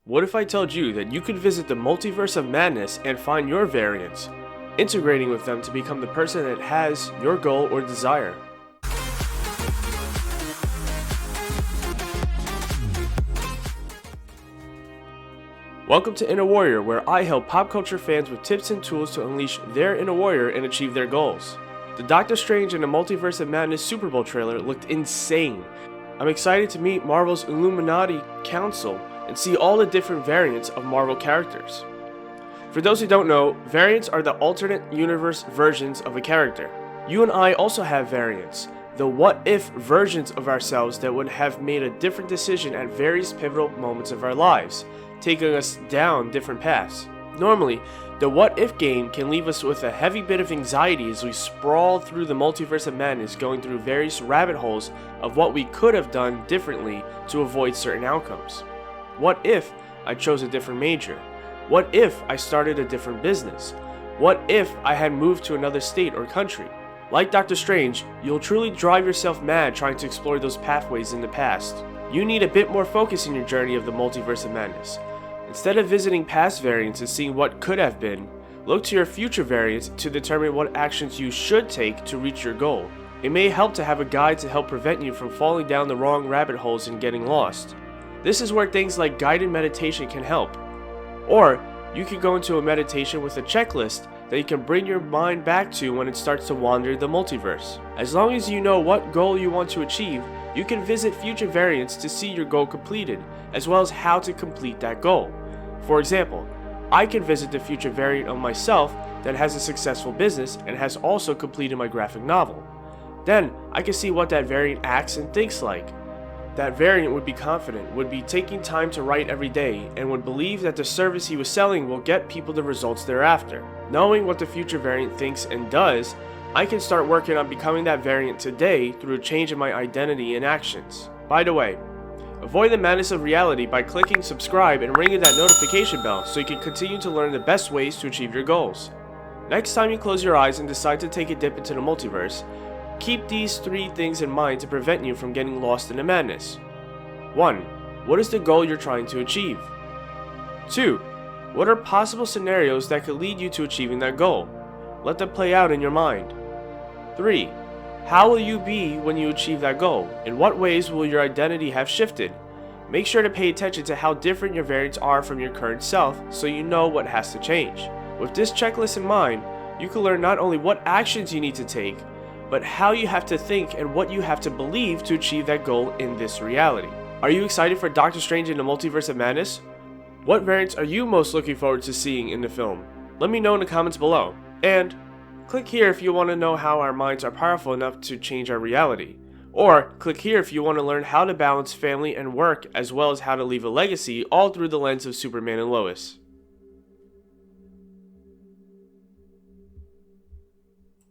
What if I told you that you could visit the Multiverse of Madness and find your variants, integrating with them to become the person that has your goal or desire? Welcome to Inner Warrior, where I help pop culture fans with tips and tools to unleash their inner warrior and achieve their goals. The Doctor Strange and the Multiverse of Madness Super Bowl trailer looked insane. I'm excited to meet Marvel's Illuminati Council and see all the different variants of Marvel characters. For those who don't know, variants are the alternate universe versions of a character. You and I also have variants, the what-if versions of ourselves that would have made a different decision at various pivotal moments of our lives, taking us down different paths. Normally, the what-if game can leave us with a heavy bit of anxiety as we sprawl through the Multiverse of Madness, going through various rabbit holes of what we could have done differently to avoid certain outcomes. What if I chose a different major? What if I started a different business? What if I had moved to another state or country? Like Doctor Strange, you'll truly drive yourself mad trying to explore those pathways in the past. You need a bit more focus in your journey of the Multiverse of Madness. Instead of visiting past variants and seeing what could have been, look to your future variants to determine what actions you should take to reach your goal. It may help to have a guide to help prevent you from falling down the wrong rabbit holes and getting lost. This is where things like guided meditation can help. Or, you can go into a meditation with a checklist that you can bring your mind back to when it starts to wander the multiverse. As long as you know what goal you want to achieve, you can visit future variants to see your goal completed, as well as how to complete that goal. For example, I can visit the future variant of myself that has a successful business and has also completed my graphic novel. Then, I can see what that variant acts and thinks like. That variant would be confident, would be taking time to write every day, and would believe that the service he was selling will get people the results they're after. Knowing what the future variant thinks and does, I can start working on becoming that variant today through a change in my identity and actions. By the way, avoid the madness of reality by clicking subscribe and ringing that notification bell so you can continue to learn the best ways to achieve your goals. Next time you close your eyes and decide to take a dip into the multiverse, keep these 3 things in mind to prevent you from getting lost in the madness. 1. What is the goal you're trying to achieve? 2. What are possible scenarios that could lead you to achieving that goal? Let them play out in your mind. 3. How will you be when you achieve that goal? In what ways will your identity have shifted? Make sure to pay attention to how different your variants are from your current self so you know what has to change. With this checklist in mind, you can learn not only what actions you need to take, but how you have to think and what you have to believe to achieve that goal in this reality. Are you excited for Doctor Strange in the Multiverse of Madness? What variants are you most looking forward to seeing in the film? Let me know in the comments below. And click here if you want to know how our minds are powerful enough to change our reality. Or click here if you want to learn how to balance family and work, as well as how to leave a legacy, all through the lens of Superman and Lois.